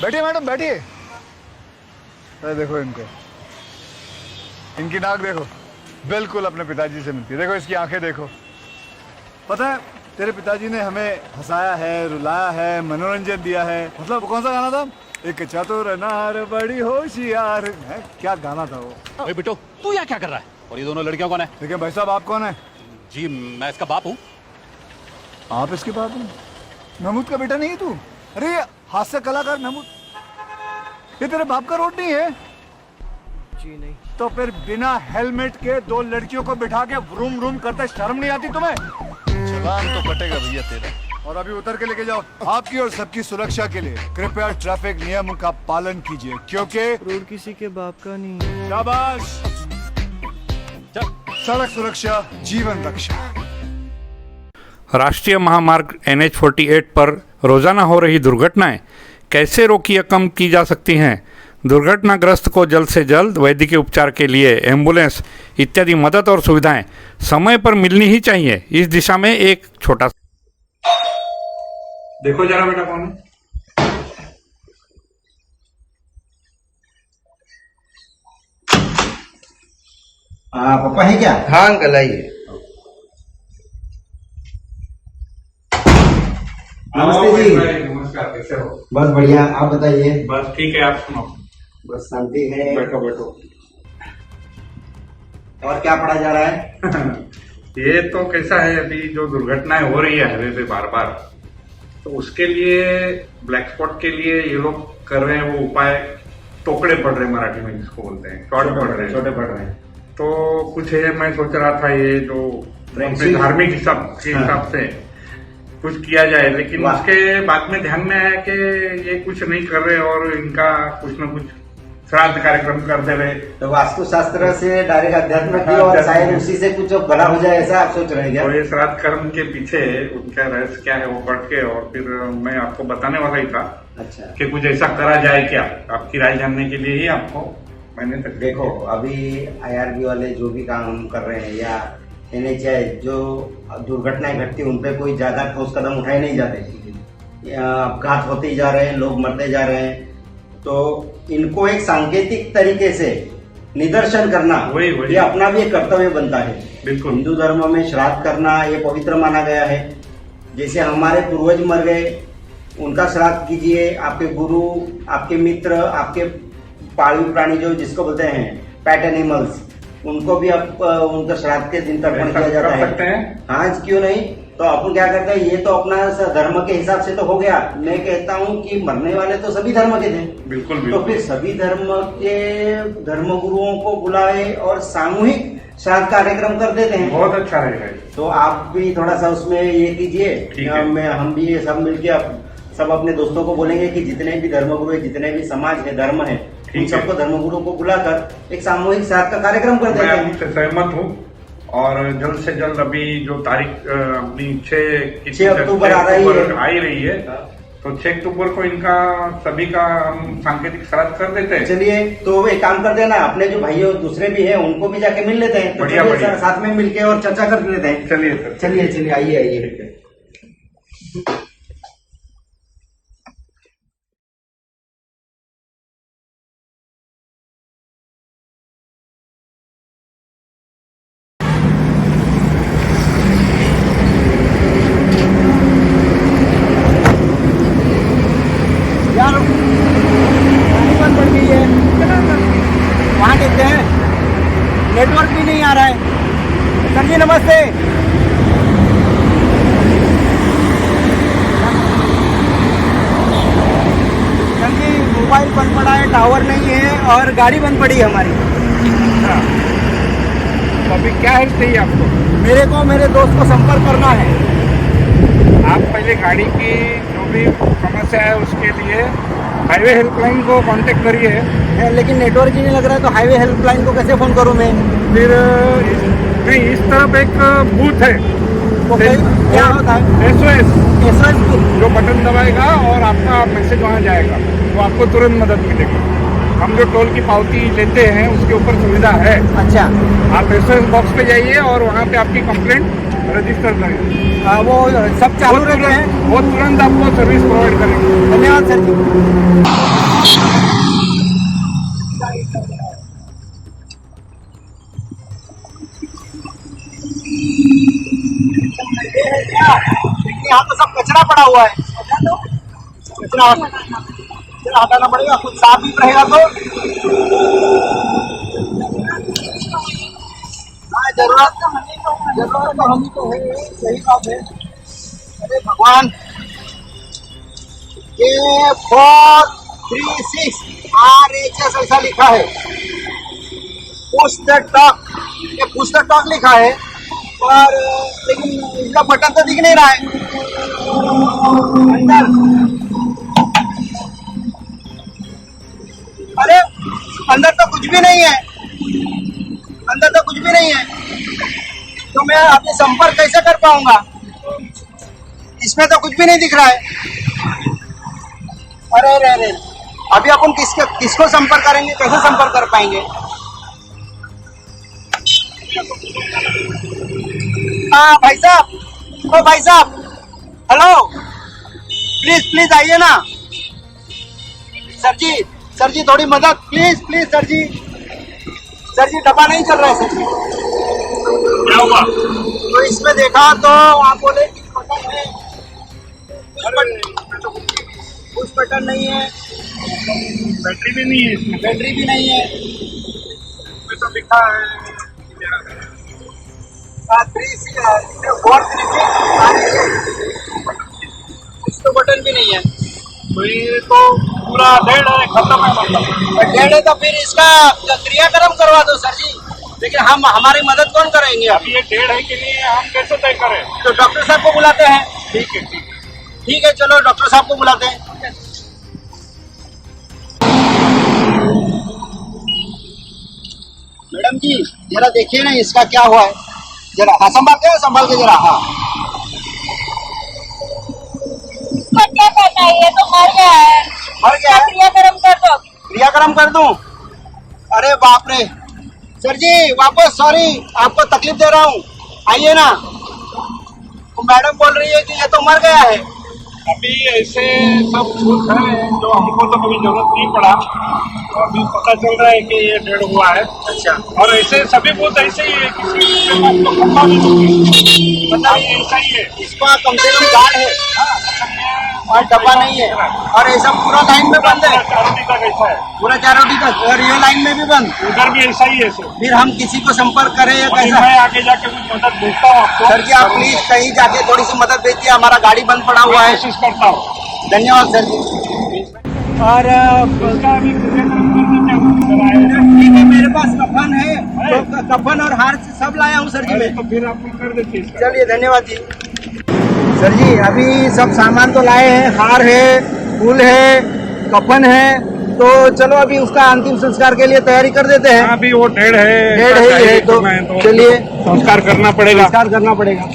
बैठिए मैडम बैठिए। अरे देखो इनको, इनकी नाक देखो, बिल्कुल अपने पिताजी से मिलती है। देखो इसकी आंखें देखो। पता है तेरे पिताजी ने हमें हंसाया है, रुलाया है, मनोरंजन दिया है। मतलब कौन सा गाना था? एक चतुर नार बड़ी होशियार है, क्या गाना था वो। अरे बेटो तू यहाँ क्या कर रहा है? और ये दोनों लड़कियां कौन है? देखिए भाई साहब, आप कौन है? जी मैं इसका बाप हूँ। आप इसके बाप हैं? महमूद का बेटा नहीं है तू? अरे ये हास्य कलाकार महमूद, ये तेरे बाप का रोड नहीं है? जी नहीं। तो फिर बिना हेलमेट के दो लड़कियों को बिठा के रूम रूम करते शर्म नहीं आती तुम्हें? चालान तो कटेगा भैया तेरा। और अभी उतर के लेके जाओ। आपकी और सबकी सुरक्षा के लिए कृपया ट्रैफिक नियम का पालन कीजिए, क्योंकि रोड किसी के बाप का नहीं है। शाबाश। चल। सड़क सुरक्षा जीवन रक्षा। राष्ट्रीय महामार्ग NH-48 पर रोजाना हो रही दुर्घटनाएं कैसे रोकी या कम की जा सकती हैं? दुर्घटनाग्रस्त को जल्द से जल्द वैद्यकीय उपचार के लिए एम्बुलेंस इत्यादि मदद और सुविधाएं समय पर मिलनी ही चाहिए। इस दिशा में एक छोटा देखो जरा बेटा कौन है? पापा है क्या? हाँ अंकल आइए। नमस्ते जी। नमस्कार, कैसे हो? बस बढ़िया, आप बताइए। बस ठीक है, आप सुनो। बस शांति है। बैठो बैठो। और क्या पढ़ा जा रहा है? ये तो कैसा है, अभी जो दुर्घटनाएं हो रही है हाईवे पे बार बार, तो उसके लिए ब्लैक स्पॉट के लिए ये लोग कर रहे हैं वो उपाय, टोकड़े पड़ रहे हैं मराठी में जिसको बोलते हैं, छोटे पड़ रहे हैं। तो कुछ है, मैं सोच रहा था ये जो अपने धार्मिक हिसाब से कुछ किया जाए, लेकिन उसके बाद में ध्यान में आया कि ये कुछ नहीं कर रहे और इनका कुछ न कुछ श्राद्ध कार्यक्रम कर दे रहे। तो वास्तु शास्त्र से डायरेक्ट अध्यात्म की और शायद उसी से कुछ भला हो जाए, ऐसा आप सोच रहे हैं क्या? और ये श्राद्ध कर्म के पीछे उनका रहस्य क्या है वो पढ़ के और फिर मैं आपको बताने वाला ही था। अच्छा, कि कुछ ऐसा करा जाए क्या? आपकी राय जानने के लिए ही आपको मैंने तक। देखो अभी IRB वाले जो भी काम कर रहे हैं या NHI जो दुर्घटनाएं घटती है उन पे कोई ज्यादा ठोस कदम उठाए नहीं जाते, अपघात होते ही जा रहे हैं, लोग मरते जा रहे हैं। तो इनको एक सांकेतिक तरीके से निदर्शन करना ये अपना भी एक कर्तव्य बनता है। बिल्कुल। हिंदू धर्म में श्राद्ध करना ये पवित्र माना गया है। जैसे हमारे पूर्वज मर गए, उनका श्राद्ध कीजिए। आपके गुरु, आपके मित्र, आपके पालतू प्राणी जो जिसको बोलते हैं पेट एनिमल्स, उनको भी आप उनका श्राद्ध के दिन तर्पण किया जाता है। हाँ, क्यों नहीं? तो अपन क्या करते हैं, ये तो अपना धर्म के हिसाब से तो हो गया। मैं कहता हूँ कि मरने वाले तो सभी धर्म के थे। बिल्कुल। तो फिर सभी धर्म के धर्म गुरुओं को बुलाए और सामूहिक श्राद्ध कार्यक्रम कर देते हैं। बहुत अच्छा रहेगा। तो आप भी थोड़ा सा उसमें ये कीजिए। हम भी सब मिलके सब अपने दोस्तों को बोलेंगे कि जितने भी धर्मगुरु है, जितने भी समाज है, धर्म है, इन सबको धर्मगुरु को बुलाकर एक सामूहिक श्राद्ध का कार्यक्रम कर देते हैं। मैं सहमत हूँ और जल्द से जल्द अभी जो तारीख अपनी 6 अक्टूबर आ रही है, तो 6 अक्टूबर को इनका सभी का हम सांकेतिक श्राद्ध कर देते हैं। चलिए, तो एक काम करते हैं ना, अपने जो भाई दूसरे भी है उनको भी जाके मिल लेते हैं। तो बढ़िया, साथ में मिलके और चर्चा कर लेते हैं। चलिए आइए। वहाँ देखते हैं, नेटवर्क भी नहीं आ रहा है। सर जी नमस्ते। सर जी मोबाइल बंद पड़ा है, टावर नहीं है और गाड़ी बंद पड़ी है हमारी। तो अभी क्या हेल्प चाहिए आपको? मेरे को मेरे दोस्त को संपर्क करना है। आप पहले गाड़ी की जो भी समस्या है उसके लिए हाईवे हेल्पलाइन को कांटेक्ट करिए। लेकिन नेटवर्क ही नहीं लग रहा है, तो हाईवे हेल्पलाइन को कैसे फोन करूं मैं? फिर नहीं, इस तरफ एक बूथ है, तो क्या होता है? SOS जो बटन दबाएगा और आपका मैसेज वहाँ जाएगा, तो आपको तुरंत मदद मिलेगी। हम जो टोल की पावती लेते हैं उसके ऊपर सुविधा है। अच्छा, आप SOS बॉक्स पे जाइए और वहाँ पे आपकी कंप्लेंट रजिस्टर करें। वो सब चालू रहते हैं, वो तुरंत आपको सर्विस प्रोवाइड करेंगे। धन्यवाद सर जी। यहाँ तो सब कचरा पड़ा हुआ है, कचरा हटाना पड़ेगा, कुछ साफ भी रहेगा तो। हाँ, जरूरत तो हमें तो है, सही बात है। अरे भगवान, ये 436 RHS ऐसा लिखा है, पुश द टॉक, ये पुश द टॉक लिखा है, और लेकिन इसका बटन तो दिख नहीं रहा है अंदर। अरे अंदर तो कुछ भी नहीं है, अंदर तो कुछ भी नहीं है, तो मैं आपसे संपर्क कैसे कर पाऊंगा? इसमें तो कुछ भी नहीं दिख रहा है। अरे अरे अरे, अभी अपन किसको संपर्क करेंगे, कैसे संपर्क कर पाएंगे? हाँ भाई साहब, ओ भाई साहब, हेलो, प्लीज आइए ना। सर जी थोड़ी मदद, प्लीज सर जी, डब्बा नहीं चल रहा है सर जी। क्या हुआ? तो इसमें देखा तो आप बोले कि बटन है, कुछ बटन नहीं है, बैटरी भी नहीं है इसमें, बैटरी भी नहीं है, इसमें तो लिखा है 3 तो बटन भी नहीं है। तो ये तो पूरा डेढ़ है, खत्म है मतलब। डेढ़ है तो फिर इसका क्रियाक्रम करवा दो सर जी, लेकिन हम हमारी मदद कौन करेंगे? अब ये डेढ़ है कि नहीं है, हम कैसे तय करें? तो डॉक्टर साहब को बुलाते हैं। ठीक है। ठीक है, चलो डॉक्टर साहब को बुलाते हैं। मैडम जी जरा देखिए ना इसका क्या हुआ है, जरा। हाँ, संभाल के जरा। हाँ, क्या करना है, ये तो मर गया है। मर गया है? क्रियाक्रम कर दो। क्रियाक्रम कर दूं? अरे बाप रे सर जी, वापस सॉरी, आपको तकलीफ दे रहा हूँ, आइए ना। तो मैडम बोल रही है कि ये तो मर गया है। अभी ऐसे सब छूट है जो हमको तो कभी जरूरत नहीं पड़ा, तो अभी पता चल रहा है कि ये डेढ़ हुआ है। अच्छा, और ऐसे सभी बहुत ऐसे ही है, किसी के पास तो खंभा भी नहीं, पता नहीं ऐसा ही है। इसका कम से कम गार्ड है और डब्बा नहीं है, और ऐसा पूरा लाइन में बंद है, चारोटी तक ऐसा है, पूरा चारोटी तक, और ये लाइन में भी बंद। उधर भी ऐसा ही है सर। फिर हम किसी को संपर्क करें या और कैसा? मैं आगे जाके कुछ मदद भेजता हूँ आपको। सर जी आप प्लीज कहीं जाके थोड़ी सी मदद भेजिए, हमारा गाड़ी बंद पड़ा हुआ है। कोशिश करता हूँ। धन्यवाद सर जी। और इसका अभी क्रियाक्रम करना चाहिए। ठीक है, मेरे पास कफन है, तो कफन और हार सब लाया हूँ सर जी मैं। तो फिर आप कर देते इसका। चलिए, धन्यवाद जी। सर जी अभी सब सामान तो लाए हैं, हार है, फूल है, कफन है, तो चलो अभी उसका अंतिम संस्कार के लिए तैयारी कर देते हैं। अभी वो डेढ़ है, डेढ़ ही है, तो चलिए संस्कार करना पड़ेगा। संस्कार करना पड़ेगा।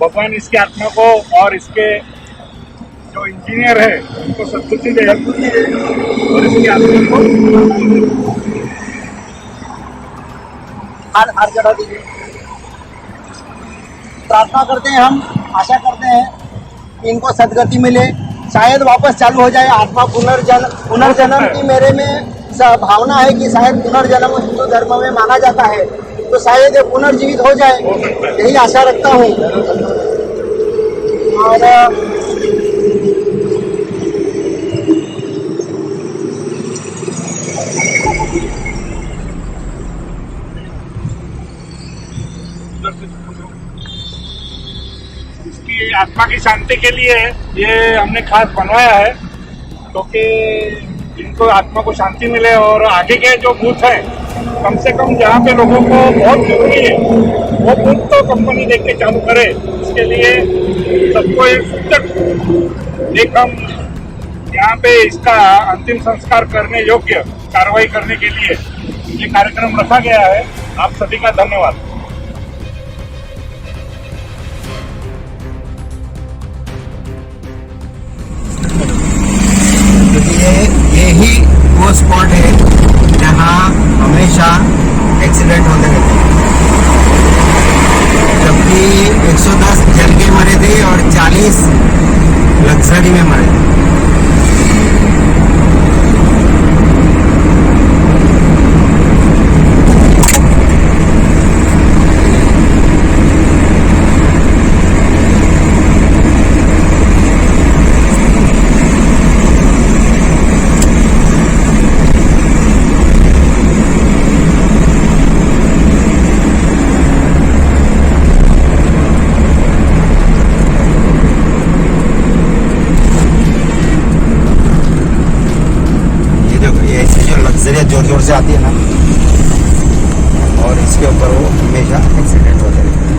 भगवान इसकी आत्मा को और इसके जो इंजीनियर है उनको सद्बुद्धि दे और इसकी आत्मा को हार चढ़ा दीजिए। प्रार्थना करते हैं, हम आशा करते हैं कि इनको सदगति मिले, शायद वापस चालू हो जाए आत्मा पुनर्जन्म की। मेरे में भावना है कि शायद पुनर्जन्म हिंदू धर्म में माना जाता है, तो शायद ये पुनर्जीवित हो जाए, यही आशा रखता हूँ। और इसकी आत्मा की शांति के लिए ये हमने खास बनवाया है, क्योंकि इनको आत्मा को शांति मिले और आगे के जो बूथ है कम से कम जहाँ पे लोगों को बहुत जरूरी है वो बूथ तो कंपनी देख के चालू करे। इसके लिए सबको एक हम यहाँ पे इसका अंतिम संस्कार करने योग्य कार्रवाई करने के लिए ये कार्यक्रम रखा गया है। आप सभी का धन्यवाद। ये ही वो स्पॉट है जहाँ हमेशा एक्सीडेंट होते रहते हैं। जबकि 110 जल के मरे थे और 40 लग्जरी में मरे थे। लग्जरियस जोर जोर से आती है ना, और इसके ऊपर वो हमेशा एक्सीडेंट होते रहते हैं।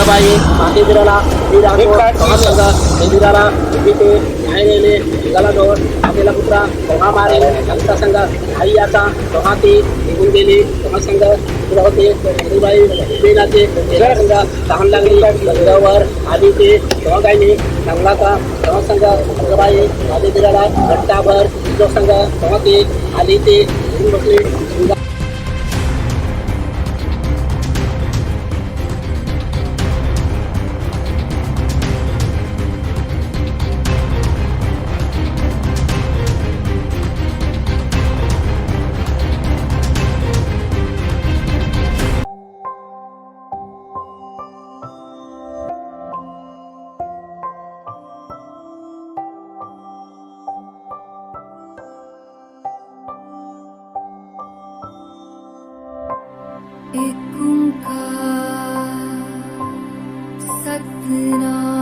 बाई माती दिराला दिराको महासंघ दिराला विते न्यायालयाने निघाला जवळ आपल्याला पुत्रा दोहा मारे संस्था संघ आई याचा दोहा ते निघून गेले महासंघ पुरा होते बाई बेनाचे संघ तहान लागली लग्नावर आधी ते दोहा गायने चांगलाचा दोहा संघ बाई माती दिराला घंटाभर जो संघ दोहा ते आली ते बसले एक ओंकार सतनाम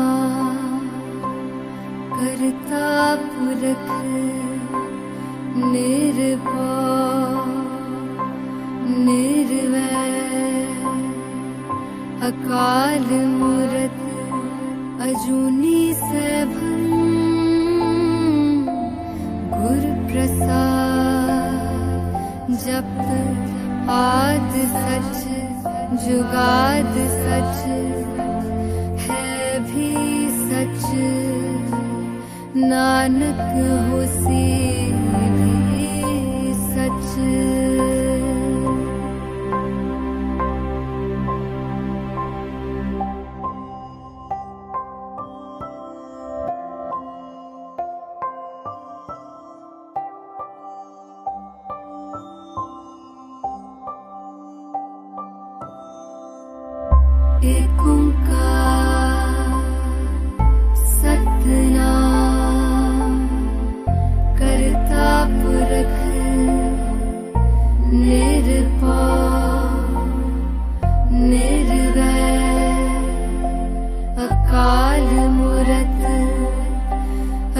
करता पुरख निर्भय निर्वैर अकाल मूरत अजूनी सैभं गुर प्रसाद जप आ सच जुगाद सच है भी सच नानक होसी भी सच। एक ओंकार सतनाम करता पुरख निरंकार निर्वैर अकाल मूरत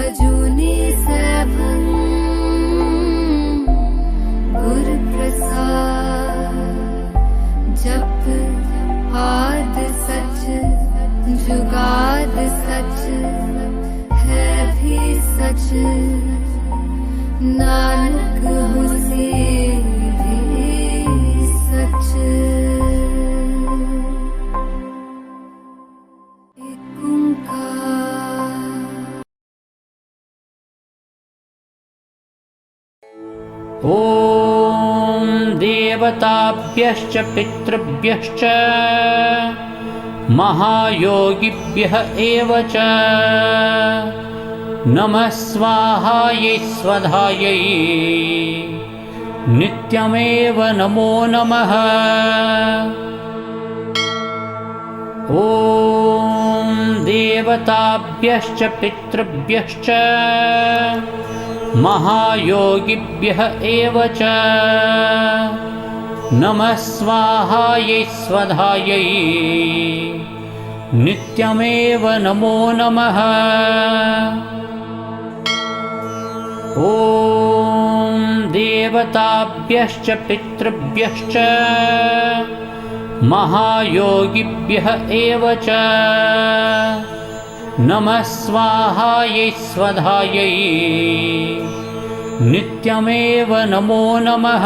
अजूनी सैभं गुर प्रसाद जप आद सच जुगाद सच है भी सच नानक होसी भी सच। एक ओंकार। ॐ देवताभ्यश्च पितृभ्यश्च महायोगिभ्यः एव च नमः स्वाहायै स्वधायै नित्यमेव नमो नमः। ॐ देवताभ्यश्च पितृभ्यश्च महायोगिभ्यः एव च नमः स्वाहायै स्वधायै नित्यमेव नमो नमः। ॐ देवताभ्यश्च पितृभ्यश्च महायोगिभ्यः एव च नमः स्वाहायै स्वधायै नित्यमेव नमो नमः।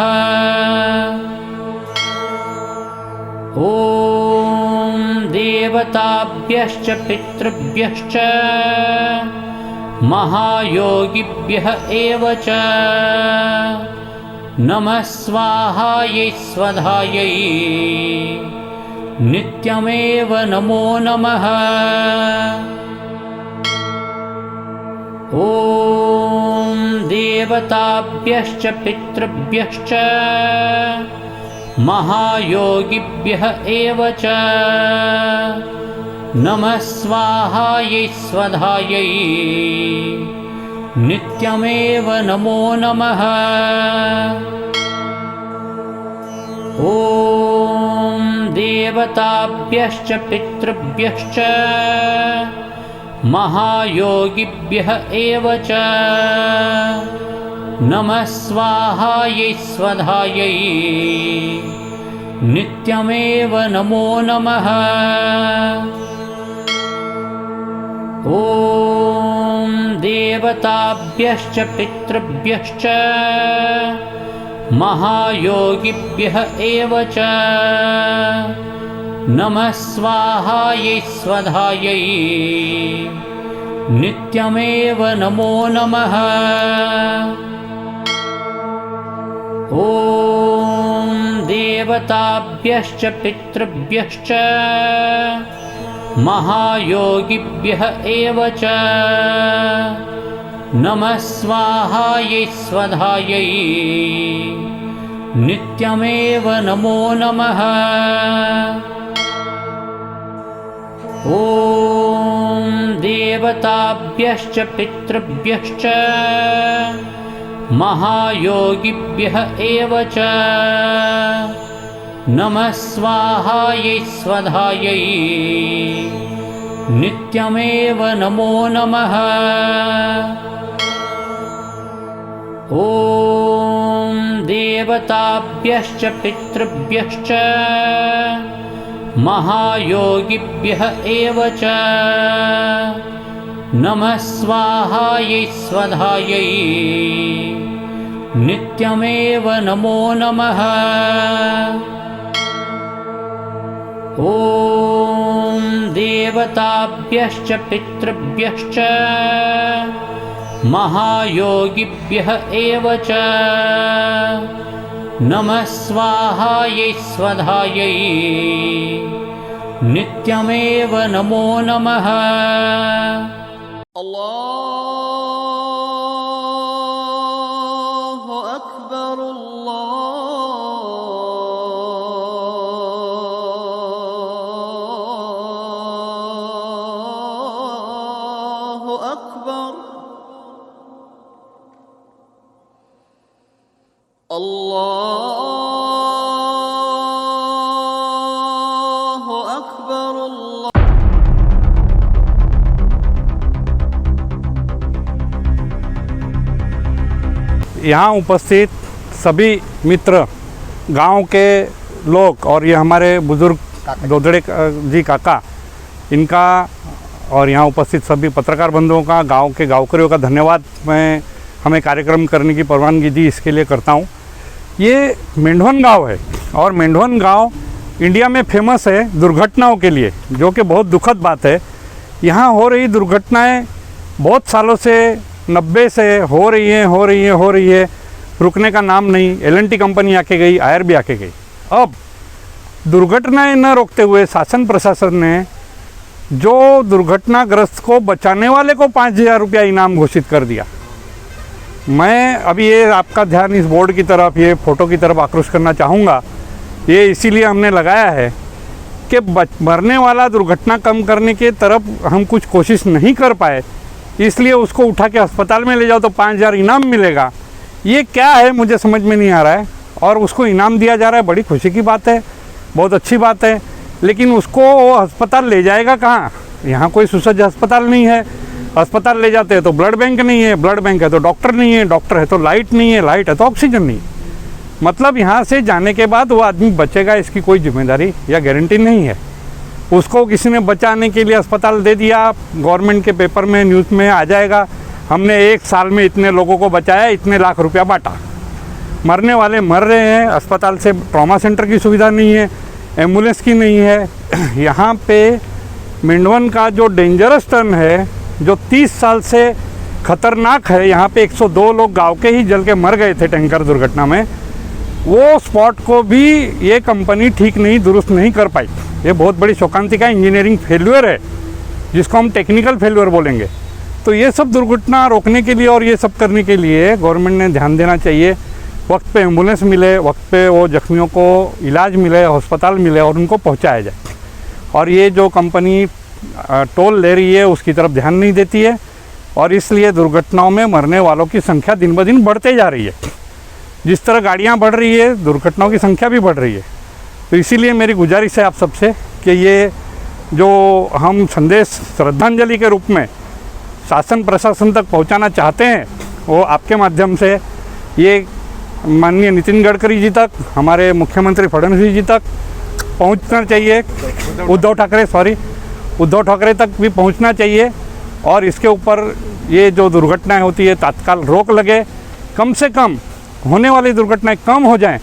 ॐ देवताभ्यश्च पितृभ्यश्च महायोगिभ्यः एव च नमः स्वाहायै स्वधायै नित्यमेव नमो नमः। ॐ देवताभ्यश्च पितृभ्यश्च महायोगिभ्यः एव च नमः स्वाहायै स्वधायै नित्यमेव नमो नमः। ॐ देवताभ्यश्च पितृभ्यश्च महायोगिभ्यः एव च नमः स्वाहायै स्वधायै नित्यमेव नमो नमः। ॐ देवताभ्यश्च पितृभ्यश्च महायोगिभ्यः एव च नमः स्वाहायै स्वधायै नित्यमेव नमो नमः। ॐ देवताभ्यश्च पितृभ्यश्च महायोगिभ्यः एव च नमः स्वाहायै स्वधायै नित्यमेव नमो नमः। ॐ देवताभ्यश्च पितृभ्यश्च महायोगिभ्यः एव च नमः स्वाहायै स्वधायै नित्यमेव नमो नमः। ॐ देवताभ्यश्च पितृभ्यश्च महायोगिभ्यः एव च नमः स्वाहायै स्वधायै नित्यमेव नमो नमः। ॐ देवताभ्यश्च पितृभ्यश्च महायोगिभ्यः एव च नमः स्वाहायै स्वधायै नित्यमेव नमो नमः। अल्लाहु अकबर अल्लाहु अकबर अल्लाहु अकबर यहाँ उपस्थित सभी मित्र, गांव के लोग और ये हमारे बुजुर्ग दोदड़े जी काका, इनका और यहाँ उपस्थित सभी पत्रकार बंधुओं का, गांव के गांवकरियों का धन्यवाद मैं हमें कार्यक्रम करने की परवानगी दी इसके लिए करता हूँ। ये मेंढवन गांव है और मेंढवन गांव इंडिया में फेमस है दुर्घटनाओं के लिए, जो कि बहुत दुखद बात है। यहाँ हो रही दुर्घटनाएं बहुत सालों से 90 से हो रही है, रुकने का नाम नहीं। L&T कंपनी आके गई, IRB आके गई। अब दुर्घटनाएं न रोकते हुए शासन प्रशासन ने जो दुर्घटनाग्रस्त को बचाने वाले को 5,000 रुपया इनाम घोषित कर दिया। मैं अभी ये आपका ध्यान इस बोर्ड की तरफ, ये फ़ोटो की तरफ आकृष्ट करना चाहूँगा। ये इसीलिए हमने लगाया है कि मरने वाला दुर्घटना कम करने की तरफ हम कुछ कोशिश नहीं कर पाए, इसलिए उसको उठा के अस्पताल में ले जाओ तो 5,000 इनाम मिलेगा। ये क्या है मुझे समझ में नहीं आ रहा है, और उसको इनाम दिया जा रहा है। बड़ी खुशी की बात है, बहुत अच्छी बात है, लेकिन उसको वो अस्पताल ले जाएगा कहाँ? यहाँ कोई सुसज्ज अस्पताल नहीं है। अस्पताल ले जाते हैं तो ब्लड बैंक नहीं है, ब्लड बैंक है तो डॉक्टर नहीं है, डॉक्टर है तो लाइट नहीं है, लाइट है तो ऑक्सीजन नहीं है। मतलब यहाँ से जाने के बाद वो आदमी बचेगा, इसकी कोई जिम्मेदारी या गारंटी नहीं है। उसको किसी ने बचाने के लिए अस्पताल दे दिया, गवर्नमेंट के पेपर में, न्यूज़ में आ जाएगा, हमने 1 साल में इतने लोगों को बचाया, इतने लाख रुपया बांटा। मरने वाले मर रहे हैं, अस्पताल से ट्रॉमा सेंटर की सुविधा नहीं है, एम्बुलेंस की नहीं है। यहाँ पे मेंढवन का जो डेंजरस टर्न है, जो 30 साल से खतरनाक है, यहाँ पे 102 लोग गांव के ही जल के मर गए थे टैंकर दुर्घटना में, वो स्पॉट को भी ये कंपनी ठीक नहीं, दुरुस्त नहीं कर पाई। ये बहुत बड़ी शोकांति का इंजीनियरिंग फेल्यूर है, जिसको हम टेक्निकल फेल्यूर बोलेंगे। तो ये सब दुर्घटना रोकने के लिए और ये सब करने के लिए गवर्नमेंट ने ध्यान देना चाहिए। वक्त पे एम्बुलेंस मिले, वक्त पे वो जख्मियों को इलाज मिले, अस्पताल मिले और उनको पहुंचाया जाए। और ये जो कंपनी टोल ले रही है उसकी तरफ ध्यान नहीं देती है, और इसलिए दुर्घटनाओं में मरने वालों की संख्या दिन ब दिन बढ़ते जा रही है। जिस तरह गाड़ियाँ बढ़ रही है, दुर्घटनाओं की संख्या भी बढ़ रही है। तो इसीलिए मेरी गुजारिश है आप सबसे कि ये जो हम संदेश श्रद्धांजलि के रूप में शासन प्रशासन तक पहुंचाना चाहते हैं, वो आपके माध्यम से ये माननीय नितिन गडकरी जी तक, हमारे मुख्यमंत्री फडणवीस जी तक पहुंचना चाहिए, उद्धव ठाकरे तक भी पहुंचना चाहिए। और इसके ऊपर ये जो दुर्घटनाएं होती है तत्काल रोक लगे, कम से कम होने वाली दुर्घटनाएं कम हो जाएं,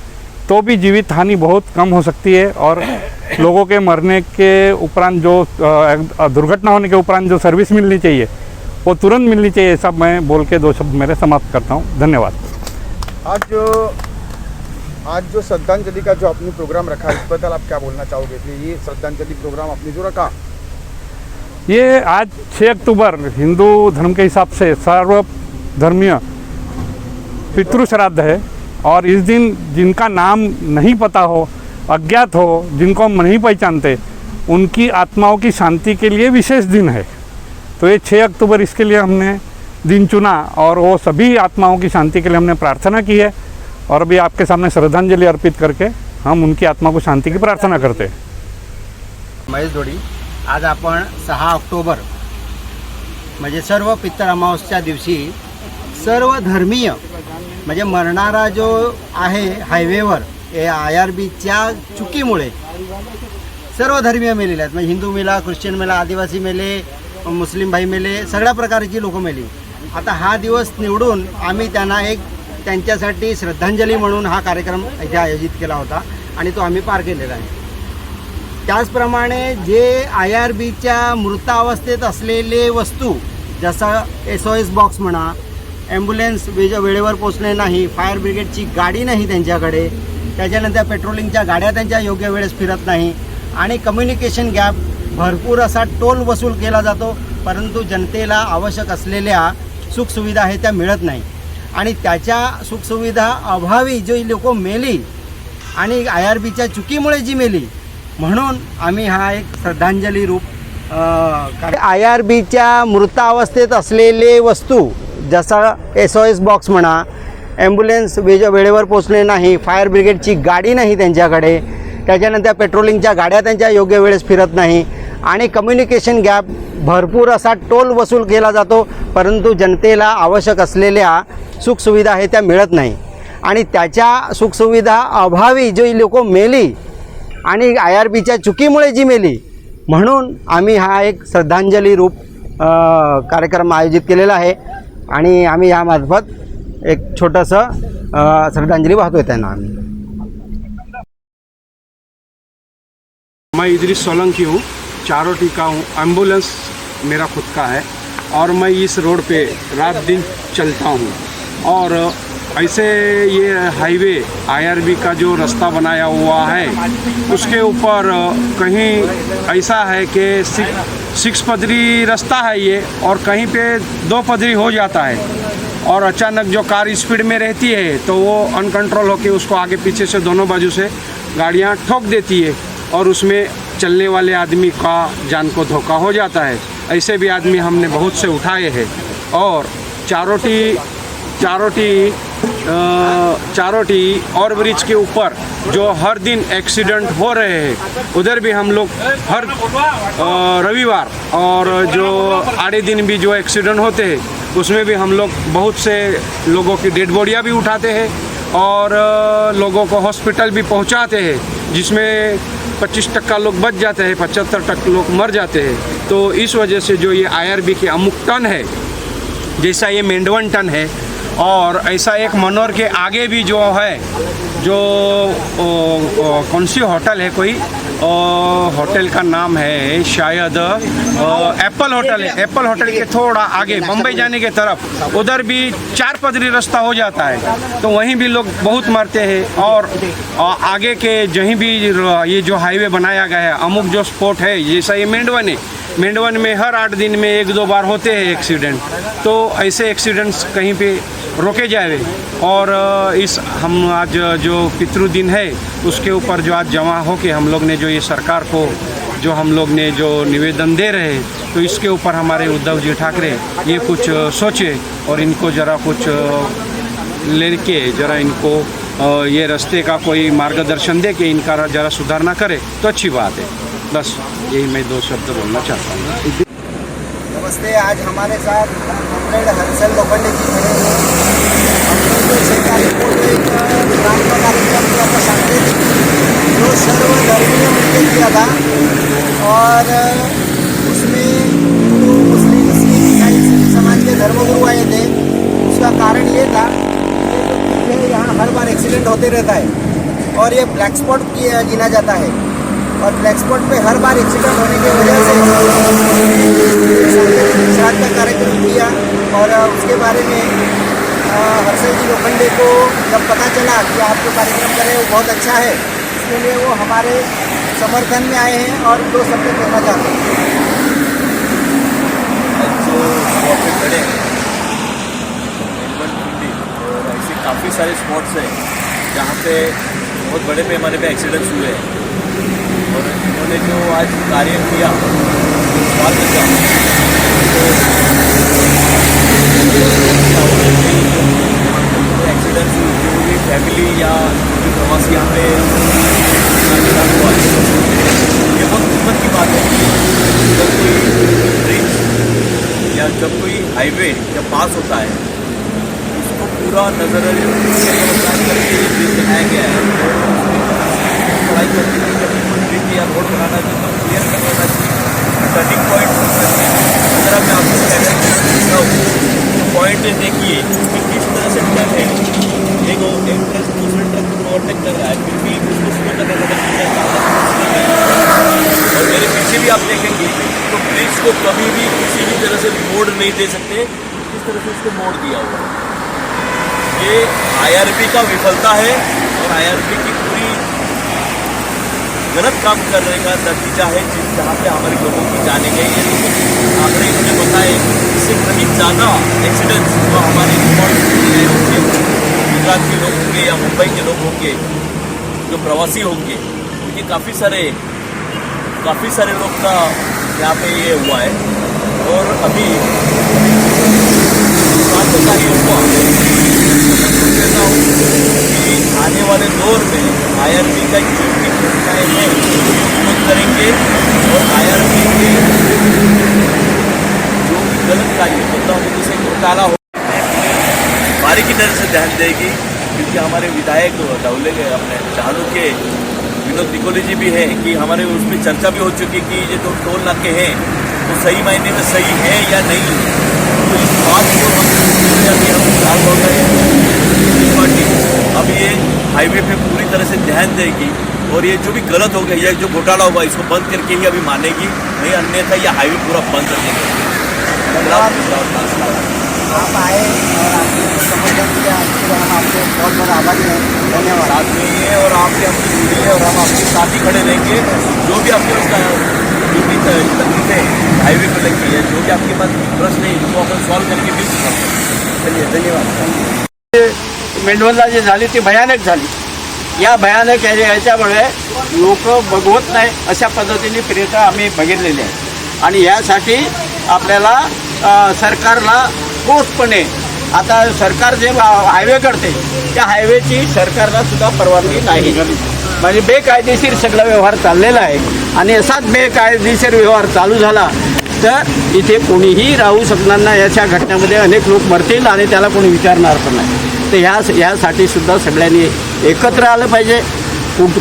तो भी जीवित हानि बहुत कम हो सकती है। और लोगों के मरने के उपरांत जो दुर्घटना होने के उपरांत जो सर्विस मिलनी चाहिए वो तुरंत मिलनी चाहिए। सब मैं बोल के 2 शब्द मेरे समाप्त करता हूँ। धन्यवाद। आज जो श्रद्धांजलि का जो आपने प्रोग्राम रखा है, इस बदल आप क्या बोलना चाहोगे कि ये श्रद्धांजलि प्रोग्राम आपने जो रखा? ये आज 6 अक्टूबर हिंदू धर्म के हिसाब से सर्वधर्मीय पितृ श्राद्ध है, और इस दिन जिनका नाम नहीं पता हो, अज्ञात हो, जिनको हम नहीं पहचानते, उनकी आत्माओं की शांति के लिए विशेष दिन है। तो ये 6 अक्टूबर इसके लिए हमने दिन चुना, और वो सभी आत्माओं की शांति के लिए हमने प्रार्थना की है। और अभी आपके सामने श्रद्धांजलि अर्पित करके हम उनकी आत्मा को शांति की प्रार्थना करते हैं। महेश दोडी, आज आपण 6 ऑक्टोबर म्हणजे सर्व पितर अमावस्या दिवशी सर्व धर्मीय म्हणजे मरणारा जो आहे हायवेवर IRBच्या चुकीमुळे सर्व धर्मीय मेलेले आहेत। म्हणजे हिंदू मेला, ख्रिश्चन मेला, आदिवासी मेले, मुस्लिम भाई मेले, सगळ्या प्रकारची लोक मेली। आता हा दिवस निवडून आम्ही त्यांना त्यांच्यासाठी श्रद्धांजली म्हणून हा कार्यक्रम इथे आयोजित केला होता आणि तो आम्ही पार केलेला आहे। त्याचप्रमाणे जे IRBच्या मृतावस्थेत असलेले वस्तू जसं SOS बॉक्स म्हणा, ॲम्ब्युलन्स वेळेवर पोचणे नाही, फायर ब्रिगेडची गाडी नाही त्यांच्याकडे, त्याच्यानंतर पेट्रोलिंगच्या गाड्या त्यांच्या योग्य वेळेस फिरत नाही आणि कम्युनिकेशन गॅप, भरपूर असा टोल वसूल केला जातो, परंतु जनतेला आवश्यक असलेल्या सुखसुविधा आहे त्या मिळत नाही आणि त्याच्या सुखसुविधा अभावी जी लोक मेली आणि IRBच्या चुकीमुळे जी मेली, म्हणून आम्ही हा एक श्रद्धांजली रूप IRBच्या मृतावस्थेत असलेले वस्तू जसं SOS बॉक्स म्हणा, ॲम्ब्युलन्स वेळेवर पोचणे नाही, फायर ब्रिगेडची गाडी नाही त्यांच्याकडे, त्याच्यानंतर पेट्रोलिंगच्या गाड्या त्यांच्या योग्य वेळेस फिरत नाही आणि कम्युनिकेशन गॅप, भरपूर असा टोल वसूल केला जातो, परंतु जनतेला आवश्यक असलेल्या सुखसुविधा आहे त्या मिळत नाही आणि त्याच्या सुखसुविधा अभावी जी लोक मेली आणि IRBच्या चुकीमुळे जी मेली, म्हणून आम्ही हा एक श्रद्धांजली रूप कार्यक्रम आयोजित केलेला आहे आणि आम्ही यामार्फत एक छोटंसं श्रद्धांजली वाहतोय त्यांना आम्ही. मैं इदरीस सोलंकी हूँ, चारोटी का हूँ. एम्बुलेंस मेरा खुद का है और मैं इस रोड पे रात दिन चलता हूँ और ऐसे ये हाईवे IRB का जो रास्ता बनाया हुआ है उसके ऊपर कहीं ऐसा है कि सिक्स पदरी रास्ता है ये और कहीं पे 2 पदरी हो जाता है और अचानक जो कार स्पीड में रहती है तो वो अनकंट्रोल होकर उसको आगे पीछे से दोनों बाजू से गाड़ियाँ ठोक देती है और उसमें चलने वाले आदमी का जान को धोखा हो जाता है. ऐसे भी आदमी हमने बहुत से उठाए हैं और चारोटी और ब्रिज के ऊपर जो हर दिन एक्सीडेंट हो रहे हैं उधर भी हम लोग हर रविवार और जो आड़े दिन भी जो एक्सीडेंट होते हैं उसमें भी हम लोग बहुत से लोगों की डेड बॉडियाँ भी उठाते हैं और लोगों को हॉस्पिटल भी पहुंचाते हैं, जिसमें 25% लोग बच जाते हैं, 75% लोग मर जाते हैं. तो इस वजह से जो ये IRB के अमुक टन है, जैसा ये मेंढवन टन है और ऐसा एक मनोर के आगे भी जो है, जो कौन सी होटल है, कोई होटल का नाम है शायद एप्पल होटल है, एप्पल होटल के थोड़ा आगे बम्बई जाने के तरफ उधर भी 4 पदरी रास्ता हो जाता है, तो वहीं भी लोग बहुत मरते हैं. और आगे के जहीं भी ये जो हाईवे बनाया गया है, अमुक जो स्पॉट है जैसा ये मेंढवन है, मेंढवन में हर 8 दिन में 1-2 बार होते हैं एक्सीडेंट. तो ऐसे एक्सीडेंट्स कहीं पे रोके जाए और इस हम आज जो पितृ दिन है उसके ऊपर जो आज जमा हो के हम लोग ने जो ये सरकार को जो हम लोग ने जो निवेदन दे रहे हैं, तो इसके ऊपर हमारे उद्धव जी ठाकरे ये कुछ सोचे और इनको ज़रा कुछ लेके ज़रा इनको ये रास्ते का कोई मार्गदर्शन दे के इनका ज़रा सुधारना करे तो अच्छी बात है. बस यही मैं 2 शब्द बोलना चाहता हूँ. नमस्ते. आज हमारे साथ कॉमरेड हर्षल लोखंडे जी खड़े हैं. हमने जो सरकारी को एक ग्राम का कार्यक्रम किया था सांस्कृतिक, जो सर्वधर्मीय मिलकर किया था और उसमें हिंदू, मुस्लिम, सिख, ईसाई सभी समाज के धर्मगुरु आए थे. उसका कारण ये था कि यहाँ हर बार एक्सीडेंट होते रहता है और ये ब्लैक स्पॉट गिना जाता है और ब्लैक स्पॉट पे हर बार एक्सीडेंट होने की वजह से श्राद्ध का कार्यक्रम किया और उसके बारे में हर्षल जी लोखंडे को जब पता चला कि आप जो कार्यक्रम कर रहे हैं वो बहुत अच्छा है, इसके लिए वो हमारे समर्थन में आए हैं और 2 शब्द कहना चाहते हैं. जो स्पॉट पे खड़े हैं और ऐसे काफ़ी सारे स्पॉट्स हैं जहाँ पे बहुत बड़े पैमाने पे एक्सीडेंट्स हुए हैं और इन्होंने जो आज कार्य किया स्वाद बचा तो एक्सीडेंट्स जो भी फैमिली या जो प्रवासी यहाँ पे हुआ है, ये बहुत हिम्मत की बात है. जब कोई ब्रिज या जब कोई हाईवे जब पास होता है उसको पूरा नज़रअंदाज करके ये ब्रिज बनाया गया है. पढ़ाई करके जब या रोड बनाना चाहिए तो क्लियर करना चाहिए. टर्निंग पॉइंट अगर मैं आपको कहना हूँ पॉइंट देखिए कि किस तरह से ट्रक है, एक ट्रक दूसरे ट्रक को ओवरटेक कर रहा है, फिर भी उसको स्लो करना पड़ता है. तरह से मोड़ नहीं दे सकते, किस तरह से इसको मोड़ दिया हुआ है। ये IRB का विफलता है और IRB की पूरी गलत काम करने का नतीजा है, जहाँ पे हमारे लोगों की जाने गई है। आंकड़े इन्होंने बताए इससे कहीं ज़्यादा एक्सीडेंट्स जो हमारे होंगे, गुजरात के लोग होंगे या मुंबई के लोग होंगे, जो प्रवासी होंगे, उनके काफ़ी सारे लोग का यहाँ पे ये हुआ है। और अभी बात तो ही हुआ, कहता हूँ कि आने वाले दौर में IRB का जो भी घटनाएँ हैं बंद करेंगे और IRB के जो गलत कार्य मतलब जैसे घोटाला हो बारीकी नजर से ध्यान देगी, क्योंकि हमारे विधायक डवले के अपने चालू के विनोद निकोली जी भी हैं कि हमारे उसमें चर्चा भी हो चुकी कि ये जो टोल नाके हैं वो सही मायने में सही है या नहीं। तो इस बात को हम साल हो गए पार्टी अब ये हाईवे पे पूरी तरह से ध्यान देगी और ये जो भी गलत हो गया, जो घोटाला होगा इसको बंद करके ही अभी मानेगी, नहीं अन्यथा ये हाईवे पूरा बंद कर देंगे। आप आए और आपकी समर्थन किया, हम आपको बहुत बहुत आभारी हैं, धन्यवाद। साथ में ये और आपके हमसे जुड़ी है और हम आपके साथ ही खड़े रहेंगे। जो भी आपके उसका जो भी तकलीफें हाईवे पर लगी है, जो भी आपके पास प्रश्न है इसको अपन सॉल्व करके भी चलिए, धन्यवाद। मेंढवणला जी झाली ती भयानक झाली. या भयानक याच्यामुळे लोक बघवत नाही अशा पद्धतीने प्रेरणा आम्ही बघितलेली आहे आणि यासाठी आपल्याला सरकारला ठोसपणे आता सरकार जे हायवे करते त्या हायवेची सरकारला सुद्धा परवानगी नाही, म्हणजे बेकायदेशीर सगळा व्यवहार चाललेला आहे आणि असाच बेकायदेशीर व्यवहार चालू झाला तर इथे कोणीही राहू शकणार नाही. याच्या घटनेमध्ये अनेक लोक मरतील आणि त्याला कोणी विचारणार पण नाही. तर ह्यासाठी सुद्धा सगळ्यांनी एकत्र आलं पाहिजे.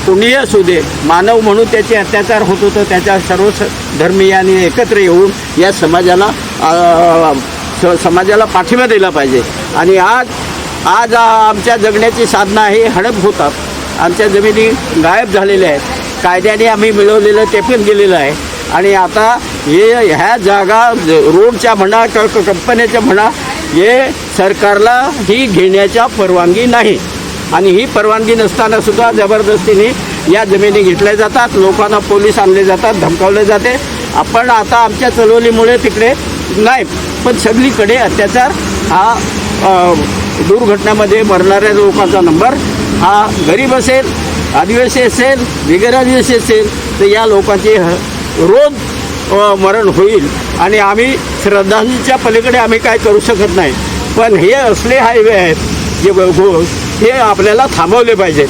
कोणीही असू दे, मानव म्हणून त्याचे अत्याचार होत होतं, त्याच्या सर्व धर्मीयांनी एकत्र येऊन या समाजाला पाठिंबा दिला पाहिजे. आणि आज आमच्या जगण्याची साधनं ही हडप होतात, आमच्या जमिनी गायब झालेल्या आहेत, कायद्याने आम्ही मिळवलेलं ते पण गेलेलं आहे आणि आता ह्या जागा रोडच्या म्हणा कंपन्याच्या म्हणा हे सरकारला ही घेण्याच्या परवानगी नाही आणि ही परवानगी नसताना सुद्धा जबरदस्तीने या जमिनी घेतल्या जातात. लोकांना पोलीस आणले जातात, धमकावले जाते. आपण आता आमच्या चळवळीमुळे तिकडे नाही पण सगळीकडे अत्याचार हा दुर्घटनेमध्ये मरणाऱ्या लोकांचा नंबर हा गरीब असेल, आदिवासी असेल, बिगर आदिवासी असेल तर या लोकांचे रोज मरण होईल आणि आम्ही श्रद्धांजलीच्या पलीकडे आम्ही काय करू शकत नाही. पण हे असले हायवे आहेत जे हे आपल्याला थांबवले पाहिजेत.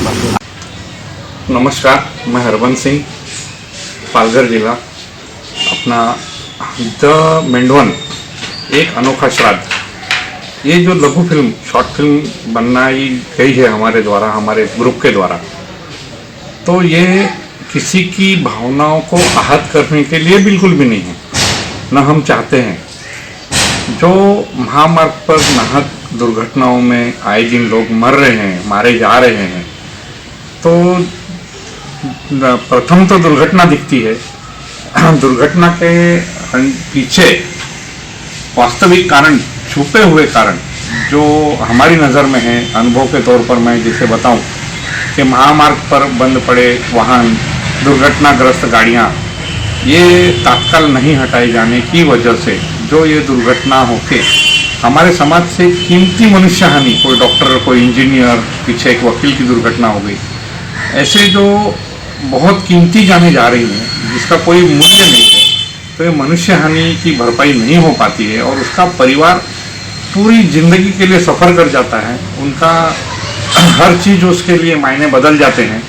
नमस्कार, मैं हरबंस सिंह, पालघर जिला. अपना द मेंढवन एक अनोखा श्राद्ध, ये जो लघु फिल्म शॉर्ट फिल्म बनाई गई है हमारे द्वारा, हमारे ग्रुप के द्वारा, तो ये किसी की भावनाओं को आहत करने के लिए बिल्कुल भी नहीं है, न हम चाहते हैं. जो महामार्ग पर नाहक दुर्घटनाओं में आए दिन लोग मर रहे हैं, मारे जा रहे हैं, तो प्रथम तो दुर्घटना दिखती है. दुर्घटना के पीछे वास्तविक कारण, छुपे हुए कारण जो हमारी नज़र में है, अनुभव के तौर पर मैं जैसे बताऊं कि महामार्ग पर बंद पड़े वाहन, दुर्घटनाग्रस्त गाड़ियां, ये तात्काल नहीं हटाए जाने की वजह से जो ये दुर्घटना होके हमारे समाज से कीमती मनुष्य हानि, कोई डॉक्टर, कोई इंजीनियर, पीछे एक वकील की दुर्घटना हो गई, ऐसे जो बहुत कीमती जाने जा रही हैं जिसका कोई मूल्य नहीं है, तो ये मनुष्य हानि की भरपाई नहीं हो पाती है और उसका परिवार पूरी जिंदगी के लिए सफ़र कर जाता है. उनका हर चीज़ उसके लिए मायने बदल जाते हैं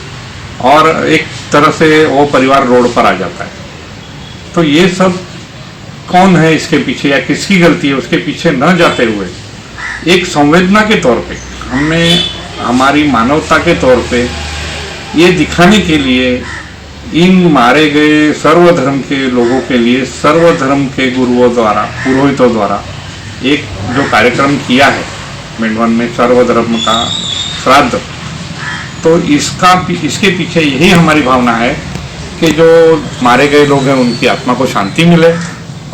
और एक तरह से वो परिवार रोड पर आ जाता है. तो ये सब कौन है इसके पीछे या किसकी गलती है उसके पीछे न जाते हुए एक संवेदना के तौर पे हमने हमारी मानवता के तौर पे ये दिखाने के लिए इन मारे गए सर्वधर्म के लोगों के लिए सर्वधर्म के गुरुओं द्वारा, पुरोहितों द्वारा एक जो कार्यक्रम किया है मेंढवन में सर्वधर्म का श्राद्ध, तो इसके पीछे यही हमारी भावना है कि जो मारे गए लोग हैं उनकी आत्मा को शांति मिले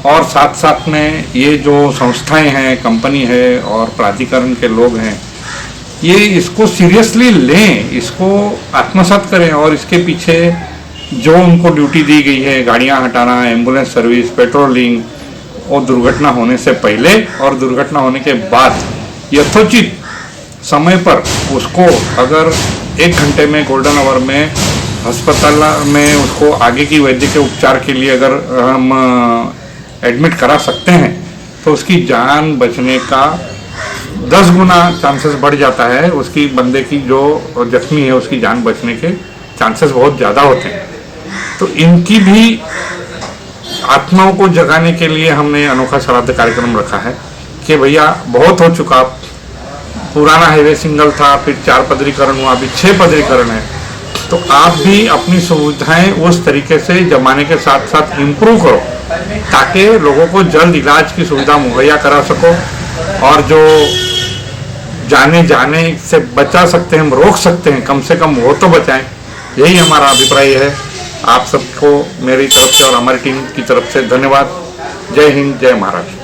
और साथ साथ में ये जो संस्थाएं हैं, कंपनी है और प्राधिकरण के लोग हैं, ये इसको सीरियसली लें, इसको आत्मसात करें और इसके पीछे जो उनको ड्यूटी दी गई है, गाड़ियां हटाना, एम्बुलेंस सर्विस, पेट्रोलिंग, और दुर्घटना होने से पहले और दुर्घटना होने के बाद यथोचित समय पर उसको अगर 1 घंटे में, गोल्डन आवर में अस्पताल में उसको आगे की वैद्यकीय उपचार के लिए अगर हम एडमिट करा सकते हैं तो उसकी जान बचने का 10 गुना चांसेस बढ़ जाता है। उसकी बंदे की जो जख्मी है उसकी जान बचने के चांसेस बहुत ज़्यादा होते हैं। तो इनकी भी आत्माओं को जगाने के लिए हमने अनोखा श्राद्ध कार्यक्रम रखा है कि भैया बहुत हो चुका, पुराना हाईवे सिंगल था, फिर 4 पदरीकरण हुआ, अभी 6 पदरीकरण है। तो आप भी अपनी सुविधाएं उस तरीके से जमाने के साथ साथ इम्प्रूव करो ताकि लोगों को जल्द इलाज की सुविधा मुहैया करा सको और जो जाने से बचा सकते हैं, हम रोक सकते हैं, कम से कम वो तो बचाएं। यही हमारा अभिप्राय है। आप सबको मेरी तरफ से और हमारी टीम की तरफ से धन्यवाद। जय हिंद, जय महाराष्ट्र।